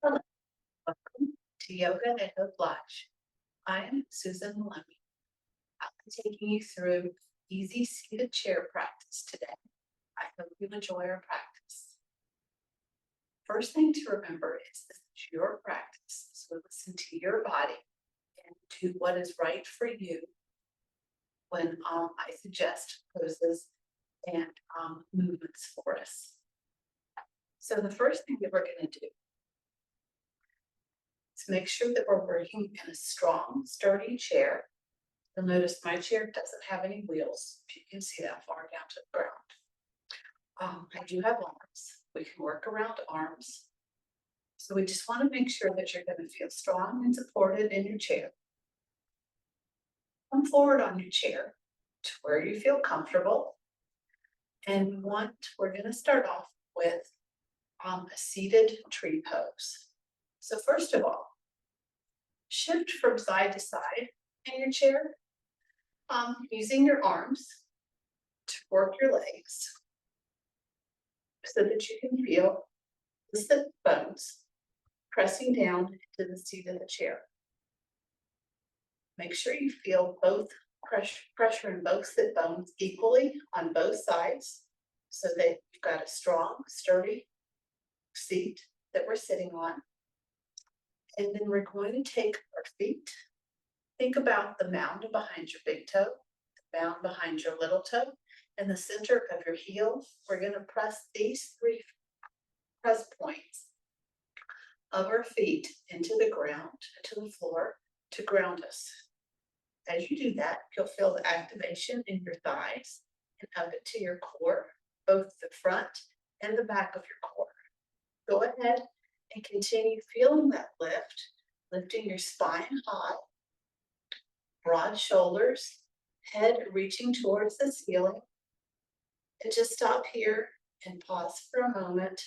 Hello, welcome to Yoga at Hope Lodge. I am Susan Maloney. I'll be taking you through easy seated chair practice today. I hope you enjoy our practice. First thing to remember is this is your practice, so listen to your body and do what is right for you when I suggest poses and movements for us. So the first thing that we're going to do is make sure that we're working in a strong, sturdy chair. You'll notice my chair doesn't have any wheels, if you can see that far down to the ground. I do have arms. We can work around arms. So we just want to make sure that you're going to feel strong and supported in your chair. Come forward on your chair to where you feel comfortable. And we're going to start off with a seated tree pose. So first of all, shift from side to side in your chair, using your arms to work your legs so that you can feel the sit bones pressing down into the seat of the chair. Make sure you feel both pressure in both sit bones equally on both sides so that you've got a strong, sturdy seat that we're sitting on. And then we're going to take our feet. Think about the mound behind your big toe, the mound behind your little toe, and the center of your heel. We're going to press these three press points of our feet into the ground, into the floor to ground us. As you do that, you'll feel the activation in your thighs and up into your core, both the front and the back of your core. Go ahead and continue feeling that lift, lifting your spine high, broad shoulders, head reaching towards the ceiling. And just stop here and pause for a moment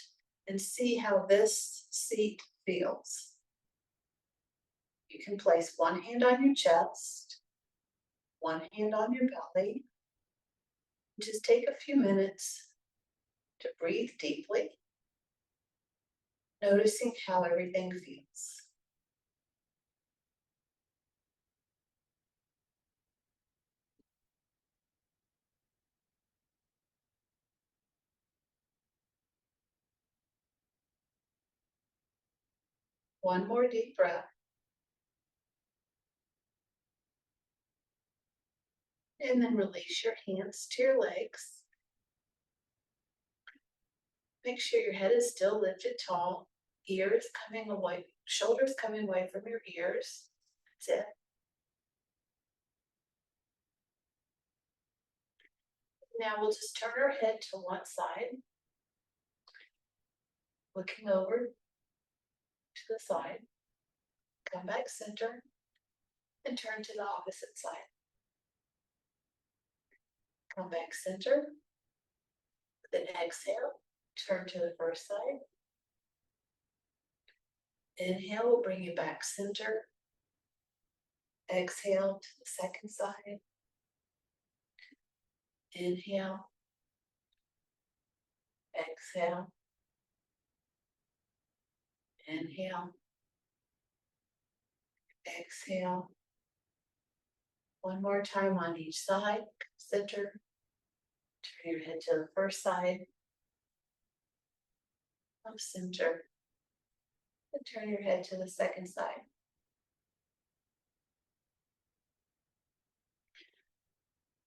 and see how this seat feels. You can place one hand on your chest, one hand on your belly. Just take a few minutes to breathe deeply, noticing how everything feels. One more deep breath. And then release your hands to your legs. Make sure your head is still lifted tall, ears coming away, shoulders coming away from your ears. That's it. Now we'll just turn our head to one side, looking over to the side. Come back center and turn to the opposite side. Come back center. Then exhale, turn to the first side. Inhale will bring you back center. Exhale to the second side. Inhale. Exhale. Inhale. Exhale. One more time on each side. Center. Turn your head to the first side. Come center. And turn your head to the second side.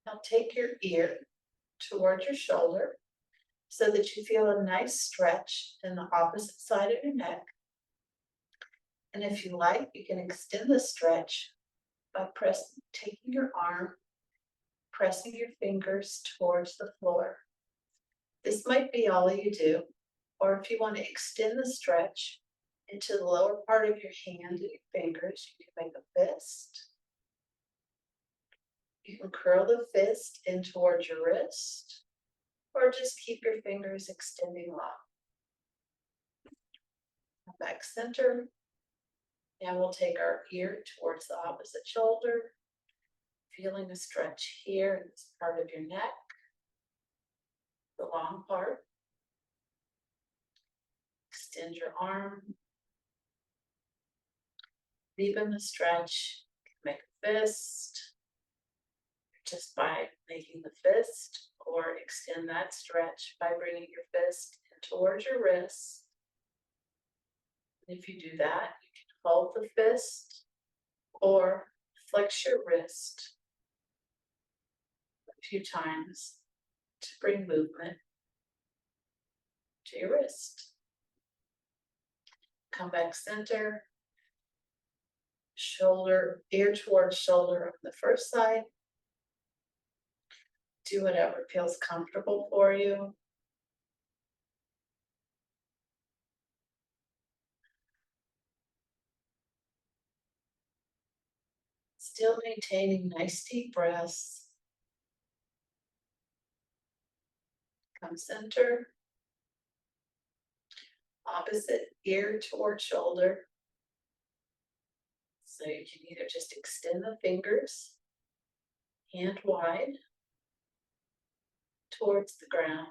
Now take your ear towards your shoulder so that you feel a nice stretch in the opposite side of your neck. And if you like, you can extend the stretch by taking your arm, pressing your fingers towards the floor. This might be all you do, or if you want to extend the stretch into the lower part of your hand and your fingers, you can make a fist. You can curl the fist in towards your wrist, or just keep your fingers extending long. Back center. Now we'll take our ear towards the opposite shoulder, feeling a stretch here in this part of your neck, the long part. Extend your arm, Deepen the stretch. Make a fist just by making the fist, or extend that stretch by bringing your fist in towards your wrist. And if you do that, you can hold the fist or flex your wrist a few times to bring movement to your wrist. Come back center, shoulder, ear towards shoulder on the first side. Do whatever feels comfortable for you. Still maintaining nice deep breaths. Come center. Opposite ear towards shoulder. So you can either just extend the fingers, hand wide, towards the ground.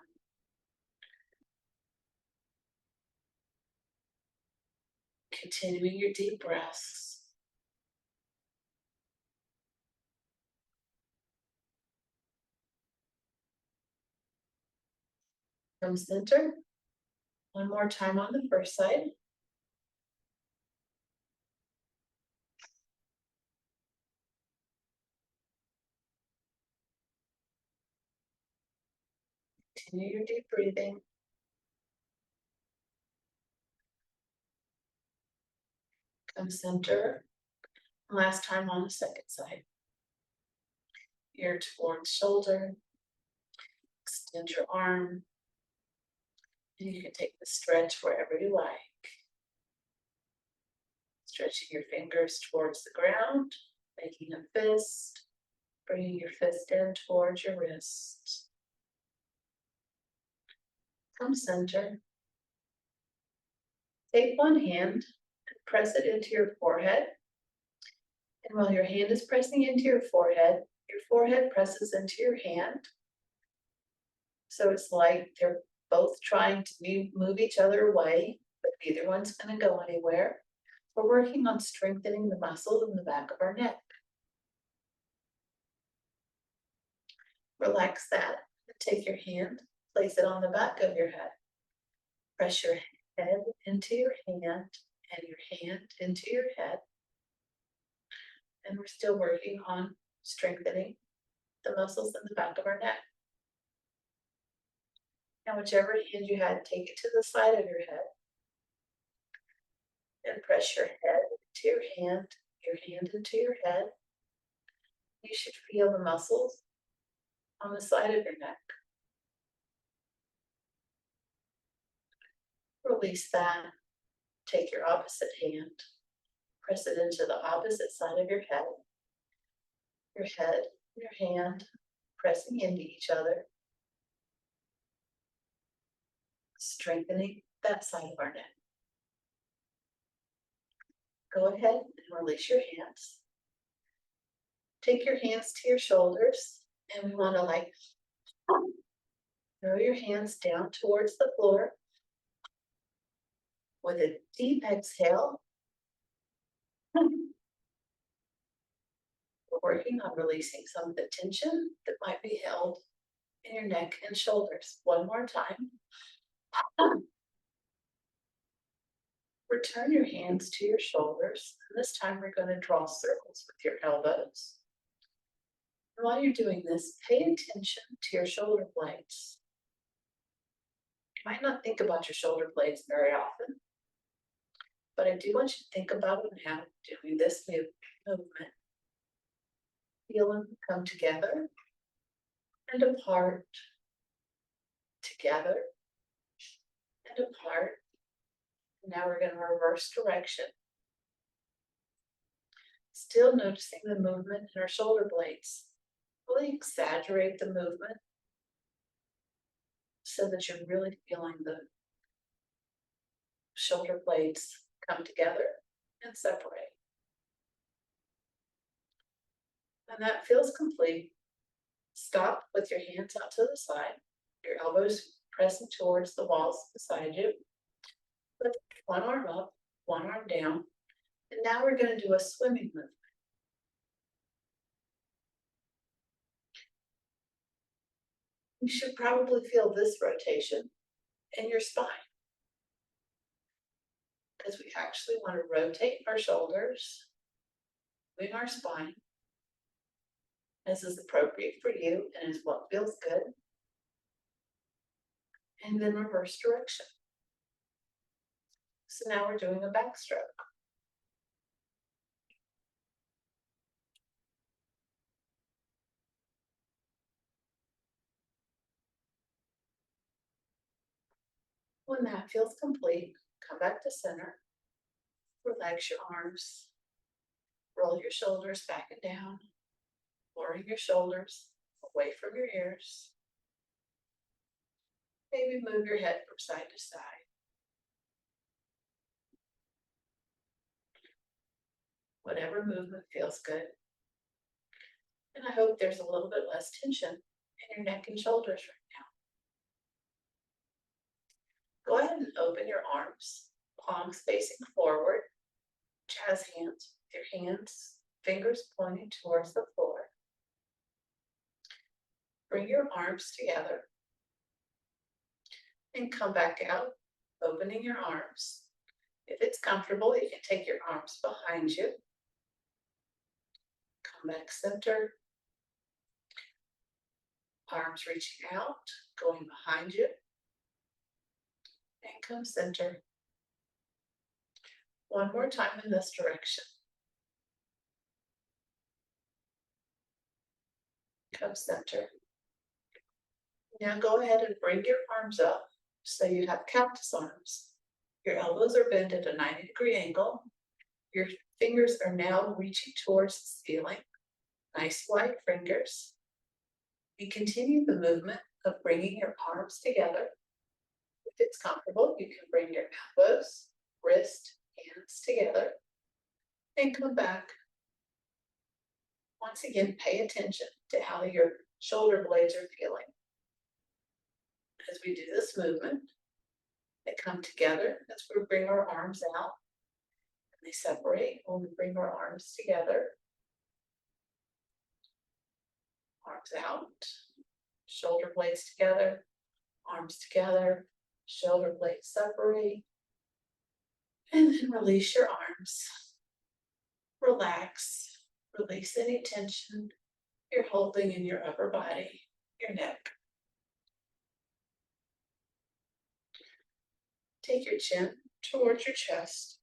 Continuing your deep breaths. From center. One more time on the first side. Continue your deep breathing. Come center. Last time on the second side. Ear towards shoulder. Extend your arm. And you can take the stretch wherever you like. Stretching your fingers towards the ground, making a fist, bringing your fist in towards your wrist. Come center. Take one hand and press it into your forehead. And while your hand is pressing into your forehead presses into your hand. So it's like they're both trying to move each other away, but neither one's going to go anywhere. We're working on strengthening the muscles in the back of our neck. Relax that and take your hand, place it on the back of your head. Press your head into your hand and your hand into your head. And we're still working on strengthening the muscles in the back of our neck. Now, whichever hand you had, take it to the side of your head. And press your head into your hand into your head. You should feel the muscles on the side of your neck. Release that. Take your opposite hand. Press it into the opposite side of your head. Your head and your hand pressing into each other. Strengthening that side of our neck. Go ahead and release your hands. Take your hands to your shoulders, and we want to throw your hands down towards the floor. With a deep exhale, we're working on releasing some of the tension that might be held in your neck and shoulders. One more time. Return your hands to your shoulders. And this time we're going to draw circles with your elbows. And while you're doing this, pay attention to your shoulder blades. You might not think about your shoulder blades very often, but I do want you to think about them now, doing this movement. Feel them come together and apart, together and apart. Now we're going to reverse direction. Still noticing the movement in our shoulder blades. Really exaggerate the movement so that you're really feeling the shoulder blades come together and separate. And that feels complete. Stop with your hands out to the side, your elbows pressing towards the walls beside you. Put one arm up, one arm down, And now we're going to do a swimming movement. You should probably feel this rotation in your spine, because we actually want to rotate our shoulders, moving our spine. This is appropriate for you and is what feels good. And then reverse direction. So now we're doing a backstroke. When that feels complete, come back to center. Relax your arms. Roll your shoulders back and down. Lowering your shoulders away from your ears. Maybe move your head from side to side. Whatever movement feels good. And I hope there's a little bit less tension in your neck and shoulders right now. Go ahead and open your arms, palms facing forward, jazz hands, your hands, fingers pointing towards the floor. Bring your arms together and come back out, opening your arms. If it's comfortable, you can take your arms behind you. Come back center. Arms reaching out, going behind you. And come center. One more time in this direction. Come center. Now go ahead and bring your arms up so you have cactus arms. Your elbows are bent at a 90-degree angle. Your fingers are now reaching towards the ceiling. Nice wide fingers. And continue the movement of bringing your arms together. If it's comfortable, you can bring your elbows, wrist, hands together and come back. Once again, pay attention to how your shoulder blades are feeling. As we do this movement, they come together as we bring our arms out, and they separate when we bring our arms together. Arms out, shoulder blades together, arms together, shoulder blades separate, and then release your arms. Relax, release any tension you're holding in your upper body, your neck. Take your chin towards your chest.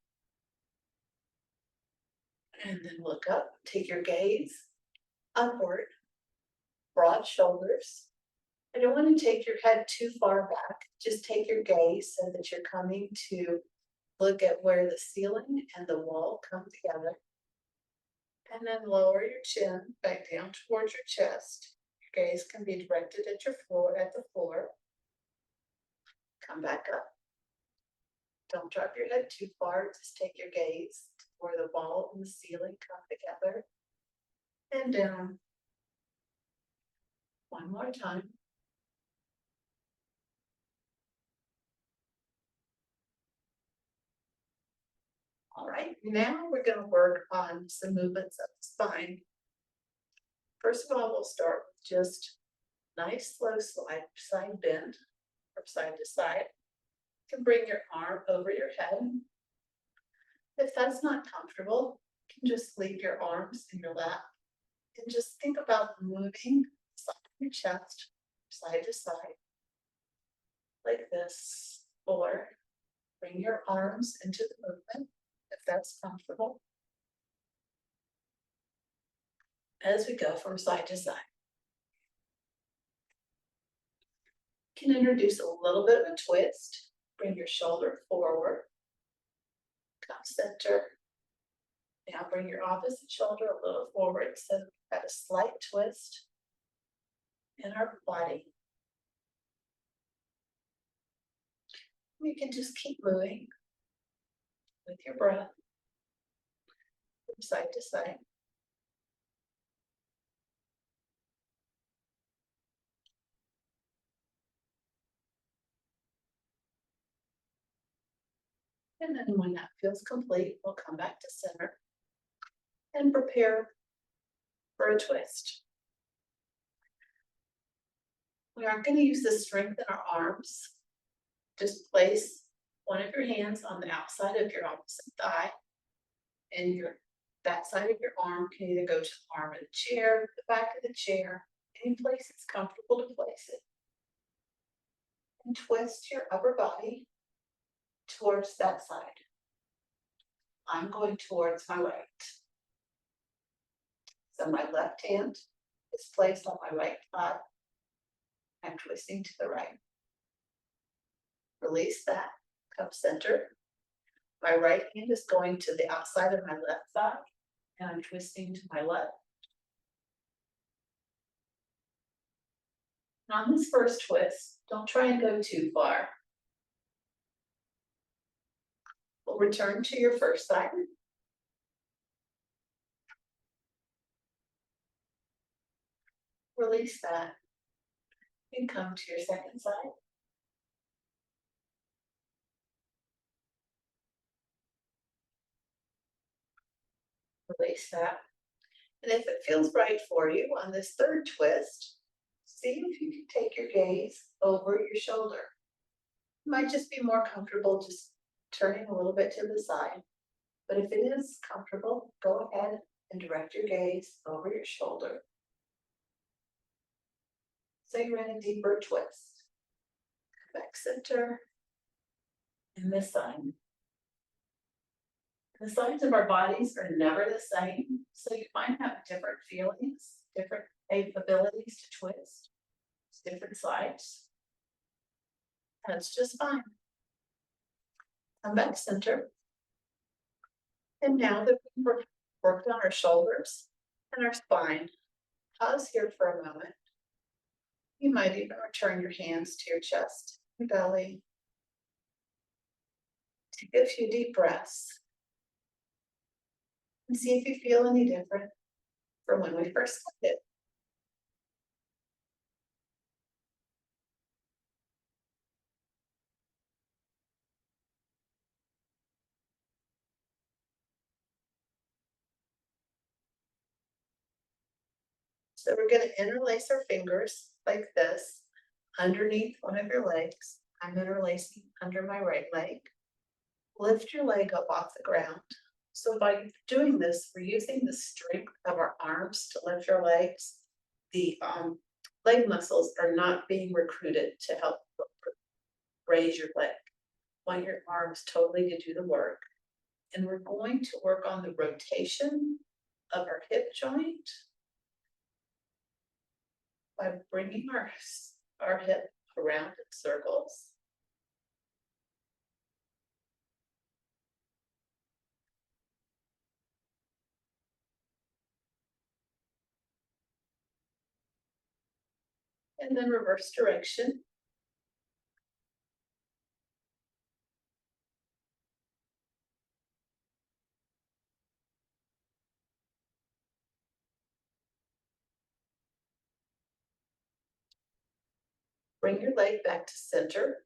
And then look up, take your gaze upward, broad shoulders. I don't want to take your head too far back. Just take your gaze so that you're coming to look at where the ceiling and the wall come together. And then lower your chin back down towards your chest. Your gaze can be directed at your floor, at the floor. Come back up. Don't drop your head too far. Just take your gaze to where the wall and the ceiling come together. And down. One more time. All right, now we're going to work on some movements of the spine. First of all, we'll start with just nice slow side bend from side to side. You can bring your arm over your head. If that's not comfortable, you can just leave your arms in your lap and just think about moving side of your chest, side to side, like this, or bring your arms into the movement if that's comfortable. As we go from side to side. You can introduce a little bit of a twist. Bring your shoulder forward. Come center. Now bring your opposite shoulder a little forward so we've got a slight twist in our body. We can just keep moving with your breath from side to side. And then when that feels complete, we'll come back to center and prepare for a twist. We aren't going to use the strength in our arms. Just place one of your hands on the outside of your opposite thigh, and that side of your arm can either go to the arm of the chair, the back of the chair, any place it's comfortable to place it. And twist your upper body towards that side. I'm going towards my right. So my left hand is placed on my right thigh. I'm twisting to the right. Release that, come center. My right hand is going to the outside of my left thigh, and I'm twisting to my left. And on this first twist, don't try and go too far. We'll return to your first side. Release that, and come to your second side. Release that. And if it feels right for you on this third twist, see if you can take your gaze over your shoulder. It might just be more comfortable just turning a little bit to the side. But if it is comfortable, go ahead and direct your gaze over your shoulder. So you're in a deeper twist. Back center. And this side. The sides of our bodies are never the same, so you might have different feelings, different abilities to twist, different sides. That's just fine. Come back center. And now that we've worked on our shoulders and our spine, pause here for a moment. You might even return your hands to your chest, your belly. Take a few deep breaths. And see if you feel any different from when we first started. So we're going to interlace our fingers like this underneath one of your legs. I'm interlacing under my right leg. Lift your leg up off the ground. So by doing this, we're using the strength of our arms to lift our legs. The leg muscles are not being recruited to help raise your leg. Want your arms totally to do the work. And we're going to work on the rotation of our hip joint by bringing our hip around in circles. And then reverse direction. Bring your leg back to center.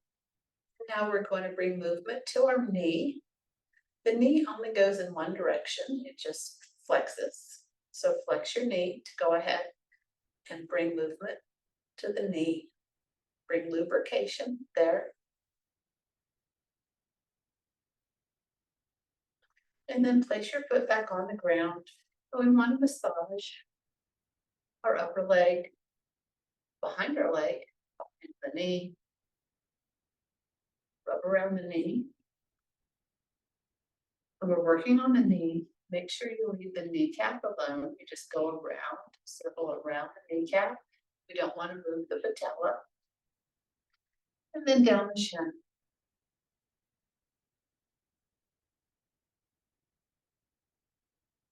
Now we're going to bring movement to our knee. The knee only goes in one direction. It just flexes. So flex your knee to go ahead and bring movement to the knee. Bring lubrication there. And then place your foot back on the ground. We want to massage our upper leg, behind our leg, behind the knee. Rub around the knee. When we're working on the knee, make sure you leave the kneecap alone. You just go around, circle around the kneecap. We don't want to move the patella. And then down the shin.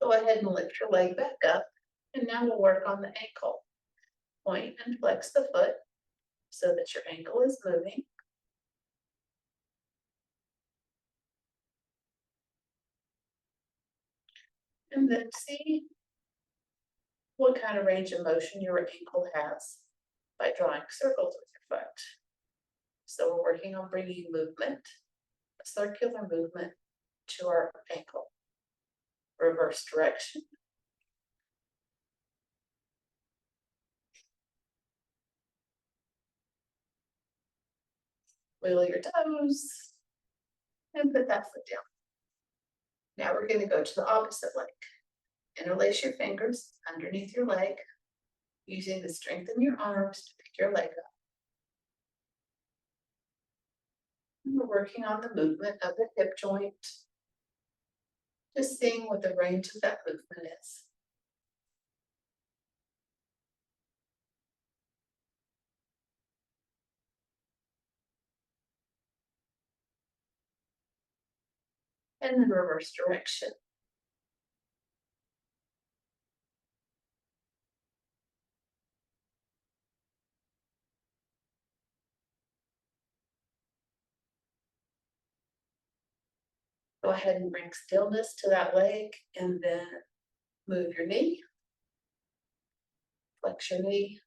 Go ahead and lift your leg back up. And now we'll work on the ankle. Point and flex the foot so that your ankle is moving. And then see what kind of range of motion your ankle has by drawing circles with your foot. So we're working on bringing movement a circular movement to our ankle. Reverse direction. Wiggle your toes and put that foot down. Now we're going to go to the opposite leg. Interlace your fingers underneath your leg, using the strength in your arms to pick your leg up. And we're working on the movement of the hip joint, just seeing what the range of that movement is. And then reverse direction. Go ahead and bring stillness to that leg and then move your knee. Flex your knee.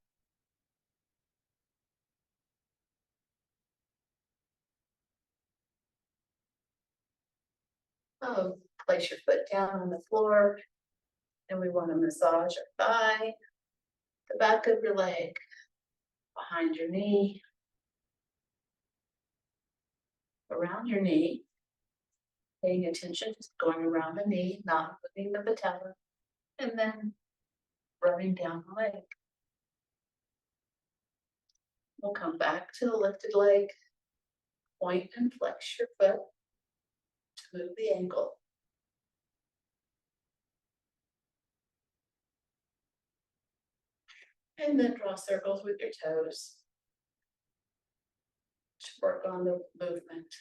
Place your foot down on the floor, and we want to massage your thigh, the back of your leg, behind your knee, around your knee, paying attention, just going around the knee, not moving the patella, and then rubbing down the leg. We'll come back to the lifted leg, point and flex your foot to move the ankle. And then draw circles with your toes to work on the movement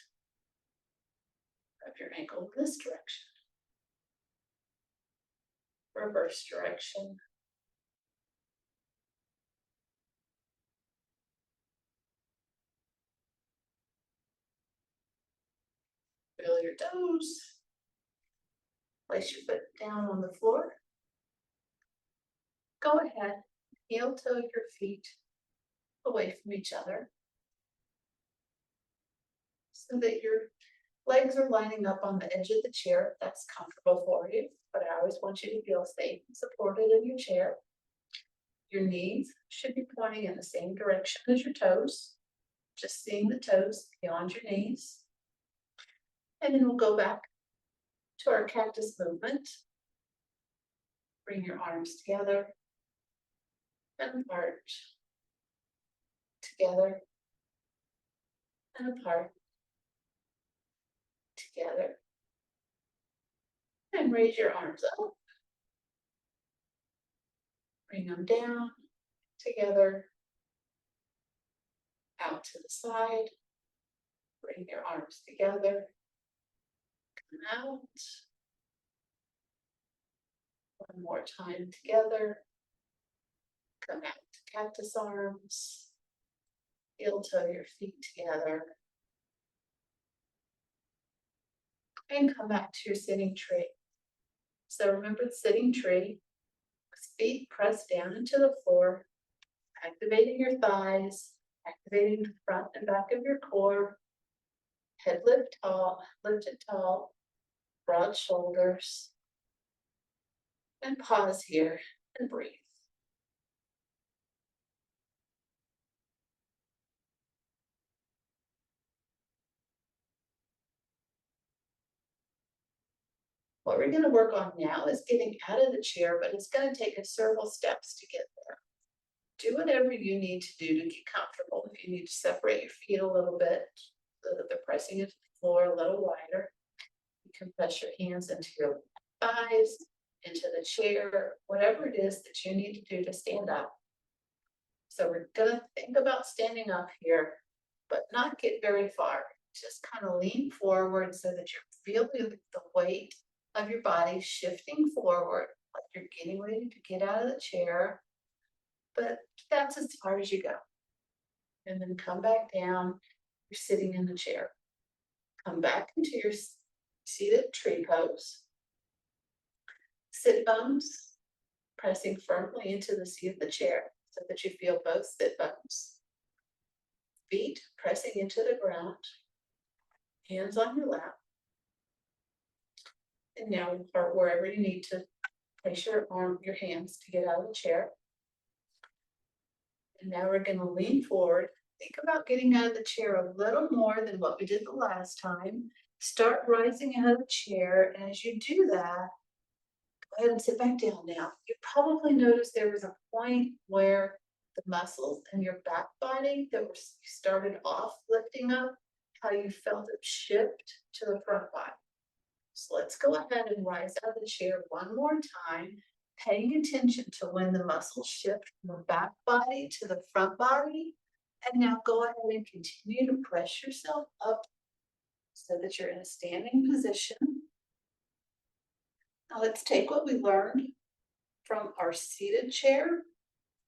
of your ankle in this direction. Reverse direction. Feel your toes. Place your foot down on the floor. Go ahead, heel toe your feet away from each other so that your legs are lining up on the edge of the chair if that's comfortable for you. But I always want you to feel safe and supported in your chair. Your knees should be pointing in the same direction as your toes, just seeing the toes beyond your knees. And then we'll go back to our cactus movement. Bring your arms together and apart, together and apart, together. And raise your arms up. Bring them down, together, out to the side. Bring your arms together. Come out. One more time together. Come out to cactus arms. Heel toe your feet together. And come back to your sitting tree. So remember the sitting tree. Feet pressed down into the floor, activating your thighs, activating the front and back of your core. Head lifted tall, broad shoulders. And pause here and breathe. What we're going to work on now is getting out of the chair, but it's going to take us several steps to get there. Do whatever you need to do to get comfortable. If you need to separate your feet a little bit so that they're pressing into the floor a little wider, you can press your hands into your thighs, into the chair, whatever it is that you need to do to stand up. So we're going to think about standing up here, but not get very far. Just kind of lean forward so that you're feeling the weight of your body shifting forward, like you're getting ready to get out of the chair, but that's as far as you go. And then come back down, you're sitting in the chair. Come back into your seated tree pose. Sit bones pressing firmly into the seat of the chair so that you feel both sit bones. Feet pressing into the ground. Hands on your lap. And now, or wherever you need to place your hands to get out of the chair. And now we're going to lean forward. Think about getting out of the chair a little more than what we did the last time. Start rising out of the chair. And as you do that, go ahead and sit back down now. You probably noticed there was a point where the muscles in your back body that were started off lifting up, how you felt it shift to the front body. So let's go ahead and rise out of the chair one more time, paying attention to when the muscles shift from the back body to the front body. And now go ahead and continue to press yourself up so that you're in a standing position. Now let's take what we learned from our seated chair,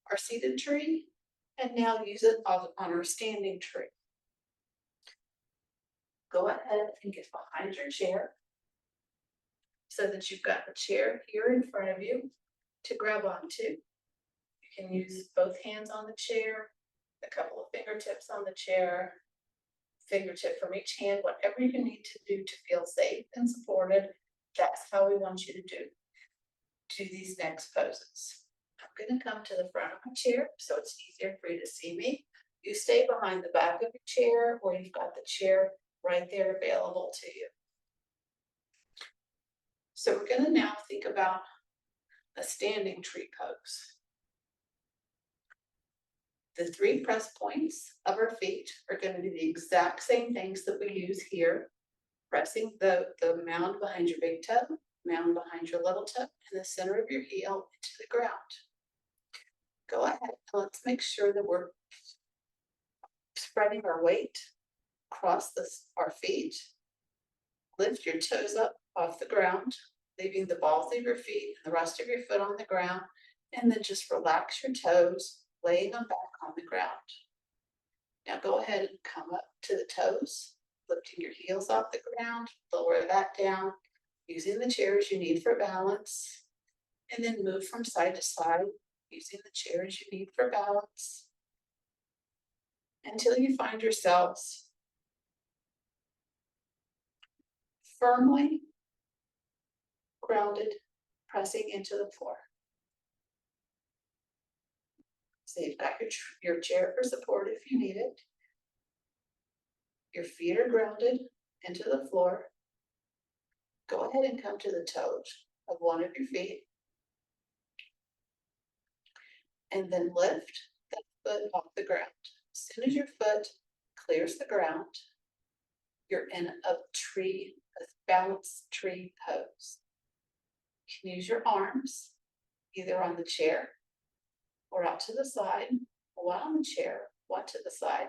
our seated tree, and now use it on our standing tree. Go ahead and get behind your chair so that you've got the chair here in front of you to grab onto. You can use both hands on the chair, a couple of fingertips on the chair, fingertip from each hand, whatever you need to do to feel safe and supported. That's how we want you to do these next poses. I'm going to come to the front of my chair so it's easier for you to see me. You stay behind the back of your chair, or you've got the chair right there available to you. So we're going to now think about a standing tree pose. The 3 press points of our feet are going to be the exact same things that we use here. Pressing the mound behind your big toe, mound behind your little toe, and the center of your heel into the ground. Go ahead and let's make sure that we're spreading our weight across our feet. Lift your toes up off the ground, leaving the balls of your feet and the rest of your foot on the ground, and then just relax your toes, laying them back on the ground. Now go ahead and come up to the toes, lifting your heels off the ground, lower that down, using the chair as you need for balance, and then move from side to side, using the chair as you need for balance, until you find yourselves firmly grounded, pressing into the floor. So you've got your chair for support if you need it. Your feet are grounded into the floor. Go ahead and come to the toes of one of your feet. And then lift that foot off the ground. As soon as your foot clears the ground, you're in a balanced tree pose. You can use your arms either on the chair or out to the side, one on the chair, one to the side,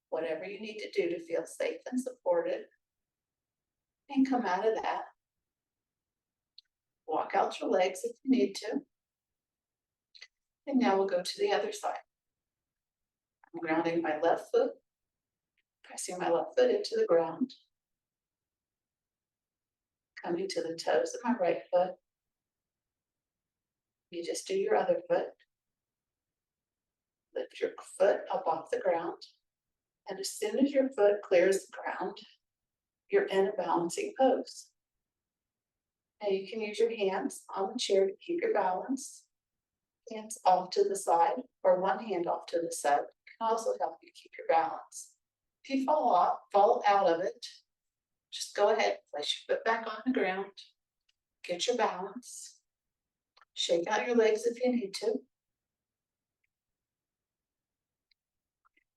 whatever you need to do to feel safe and supported. And come out of that. Walk out your legs if you need to. And now we'll go to the other side. I'm grounding my left foot, pressing my left foot into the ground. Coming to the toes of my right foot. You just do your other foot. Lift your foot up off the ground. And as soon as your foot clears the ground, you're in a balancing pose. Now you can use your hands on the chair to keep your balance. Hands off to the side, or one hand off to the side can also help you keep your balance. If you fall out of it, just go ahead, place your foot back on the ground, get your balance, shake out your legs if you need to,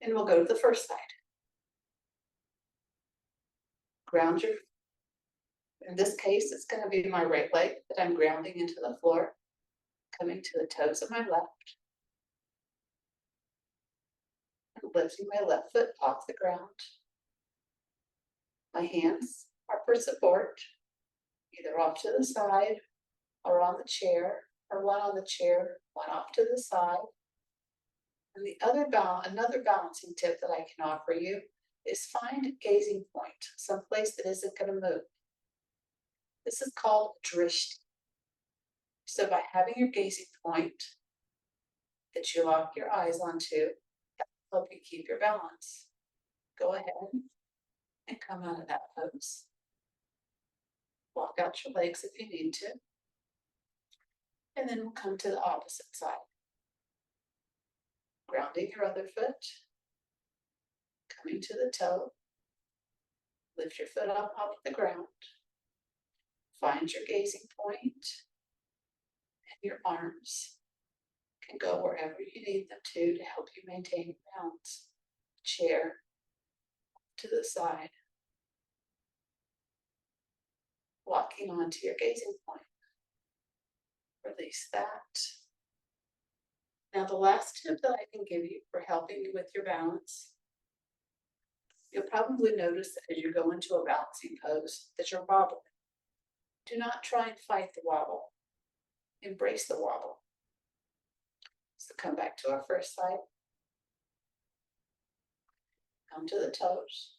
and we'll go to the first side. Ground in this case, it's going to be my right leg that I'm grounding into the floor, coming to the toes of my left, and lifting my left foot off the ground. My hands are for support, either off to the side or on the chair, or one on the chair, one off to the side. And another balancing tip that I can offer you is find a gazing point, someplace that isn't going to move. This is called drishti. So by having your gazing point that you lock your eyes onto, that will help you keep your balance. Go ahead and come out of that pose. Walk out your legs if you need to. And then we'll come to the opposite side. Grounding your other foot. Coming to the toe. Lift your foot up off the ground. Find your gazing point. And your arms can go wherever you need them to help you maintain your balance. Chair to the side. Walking onto your gazing point. Release that. Now the last tip that I can give you for helping you with your balance, you'll probably notice that as you go into a balancing pose that you're wobbling. Do not try and fight the wobble. Embrace the wobble. So come back to our first side. Come to the toes.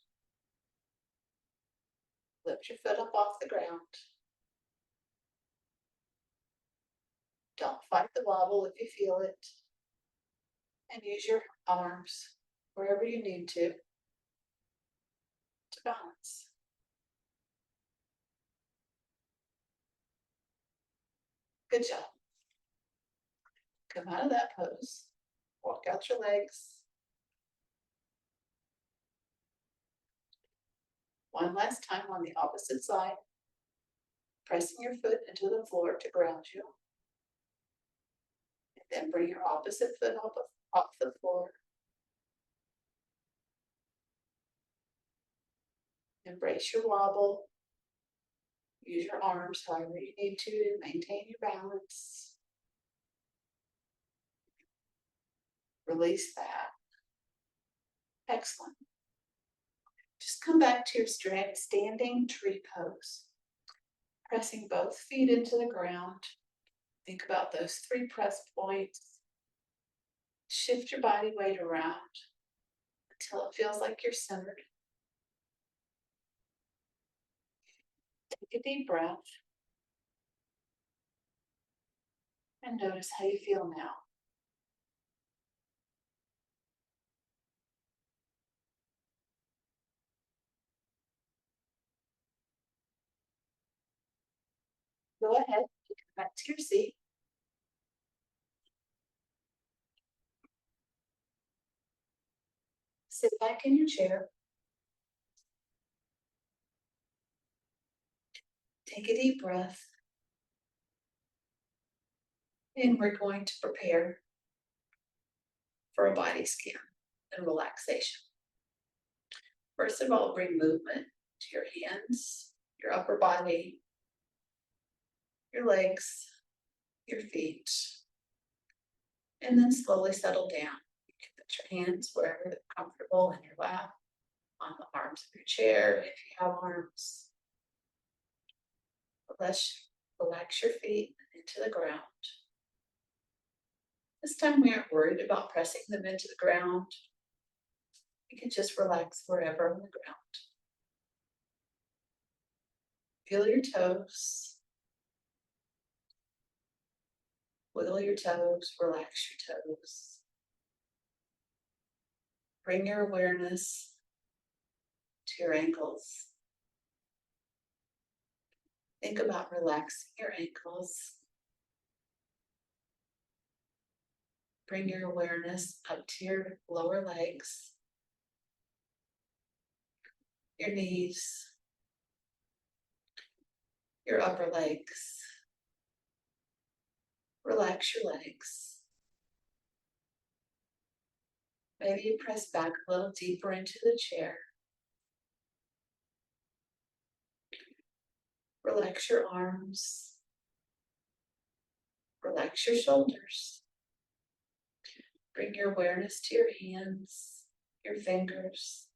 Lift your foot up off the ground. Don't fight the wobble if you feel it. And use your arms wherever you need to balance. Good job. Come out of that pose. Walk out your legs. One last time on the opposite side. Pressing your foot into the floor to ground you. And then bring your opposite foot up off the floor. Embrace your wobble. Use your arms however you need to maintain your balance. Release that. Excellent. Just come back to your standing tree pose. Pressing both feet into the ground. Think about those 3 press points. Shift your body weight around until it feels like you're centered. Take a deep breath. And notice how you feel now. Go ahead, come back to your seat. Sit back in your chair. Take a deep breath. And we're going to prepare for a body scan and relaxation. First of all, bring movement to your hands, your upper body, your legs, your feet, and then slowly settle down. You can put your hands wherever they're comfortable in your lap, on the arms of your chair if you have arms. Relax your feet into the ground. This time we aren't worried about pressing them into the ground. You can just relax wherever on the ground. Feel your toes. Wiggle your toes, relax your toes. Bring your awareness to your ankles. Think about relaxing your ankles. Bring your awareness up to your lower legs, your knees, your upper legs. Relax your legs. Maybe you press back a little deeper into the chair. Relax your arms. Relax your shoulders. Bring your awareness to your hands, your fingers.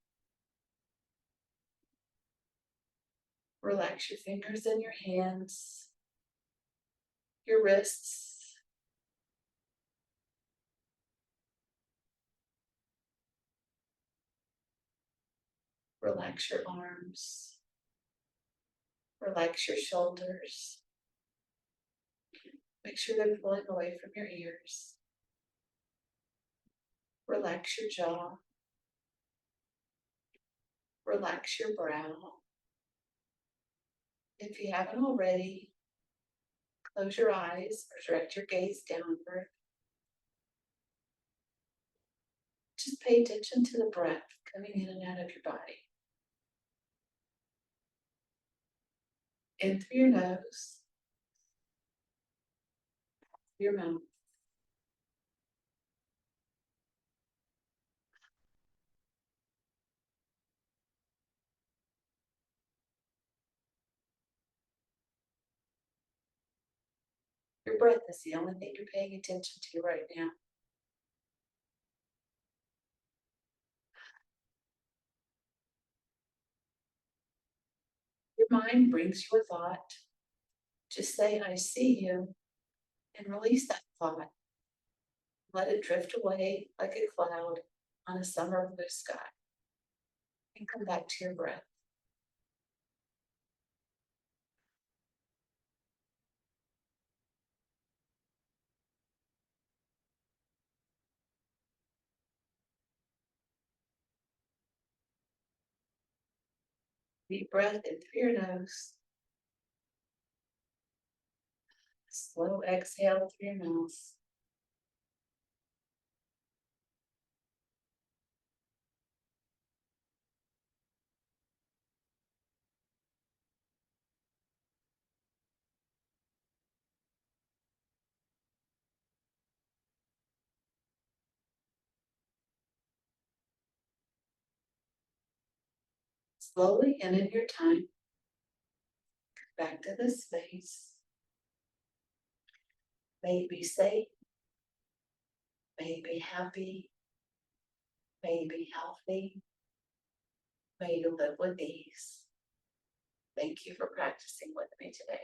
Relax your fingers and your hands, your wrists. Relax your arms. Relax your shoulders. Make sure they're pulling away from your ears. Relax your jaw. Relax your brow. If you haven't already, close your eyes or direct your gaze downward. Just pay attention to the breath coming in and out of your body. In through your nose, your mouth. Your breath is the only thing you're paying attention to right now. Your mind brings you a thought. Just say, I see you, and release that thought. Let it drift away like a cloud on a summer blue sky. And come back to your breath. Deep breath in through your nose. Slow exhale through your mouth. Slowly and in your time, back to the space. May you be safe. May you be happy. May you be healthy. May you live with ease. Thank you for practicing with me today.